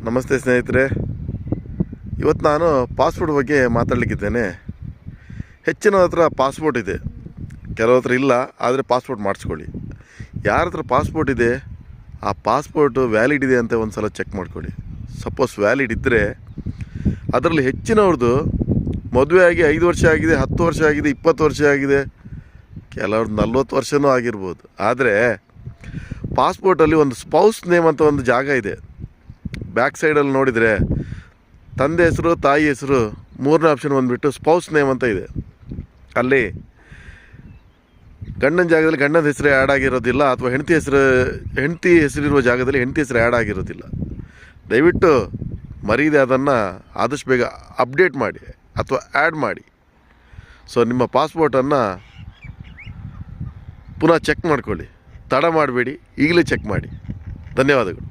ನಮಸ್ತೆ ಸ್ನೇಹಿತರೆ, ಇವತ್ತು ನಾನು ಪಾಸ್ಪೋರ್ಟ್ ಬಗ್ಗೆ ಮಾತಾಡಲಿಕ್ಕಿದ್ದೇನೆ. ಹೆಚ್ಚಿನ ಹತ್ರ ಪಾಸ್ಪೋರ್ಟ್ ಇದೆ, ಕೆಲವ್ರ ಹತ್ರ ಇಲ್ಲ. ಆದರೆ ಪಾಸ್ಪೋರ್ಟ್ ಮಾಡಿಸ್ಕೊಳ್ಳಿ. ಯಾರ ಹತ್ರ ಪಾಸ್ಪೋರ್ಟ್ ಇದೆ ಆ ಪಾಸ್ಪೋರ್ಟು ವ್ಯಾಲಿಡ್ ಇದೆ ಅಂತ ಒಂದು ಸಲ ಚೆಕ್ ಮಾಡ್ಕೊಳ್ಳಿ. ಸಪೋಸ್ ವ್ಯಾಲಿಡ್ ಇದ್ದರೆ ಅದರಲ್ಲಿ ಹೆಚ್ಚಿನವ್ರದ್ದು ಮದುವೆ ಆಗಿ 5 ವರ್ಷ ಆಗಿದೆ, 10 ವರ್ಷ ಆಗಿದೆ, 20 ವರ್ಷ ಆಗಿದೆ, ಕೆಲವ್ರದ್ದು 40 ವರ್ಷವೂ ಆಗಿರ್ಬೋದು. ಆದರೆ ಪಾಸ್ಪೋರ್ಟಲ್ಲಿ ಒಂದು ಸ್ಪೌಸ್ ನೇಮ್ ಅಂತ ಒಂದು ಜಾಗ ಇದೆ. ಬ್ಯಾಕ್ ಸೈಡಲ್ಲಿ ನೋಡಿದರೆ ತಂದೆ ಹೆಸರು, ತಾಯಿ ಹೆಸರು, 3ನೇ ಆಪ್ಷನ್ ಬಂದುಬಿಟ್ಟು ಸ್ಪೌಸ್ ನೇಮ್ ಅಂತ ಇದೆ. ಅಲ್ಲಿ ಗಂಡನ ಜಾಗದಲ್ಲಿ ಗಂಡನ ಹೆಸರು ಆ್ಯಡ್ ಆಗಿರೋದಿಲ್ಲ, ಅಥವಾ ಹೆಂಡತಿ ಹೆಸರಿರುವ ಜಾಗದಲ್ಲಿ ಹೆಂಡತಿ ಹೆಸರು ಆ್ಯಡ್ ಆಗಿರೋದಿಲ್ಲ. ದಯವಿಟ್ಟು ಮರೀದೆ ಅದನ್ನು ಆದಷ್ಟು ಬೇಗ ಅಪ್ಡೇಟ್ ಮಾಡಿ ಅಥವಾ ಆ್ಯಡ್ ಮಾಡಿ. ಸೊ ನಿಮ್ಮ ಪಾಸ್ಪೋರ್ಟನ್ನು ಪುನಃ ಚೆಕ್ ಮಾಡ್ಕೊಳ್ಳಿ, ತಡ ಮಾಡಬೇಡಿ, ಈಗಲೇ ಚೆಕ್ ಮಾಡಿ. ಧನ್ಯವಾದಗಳು.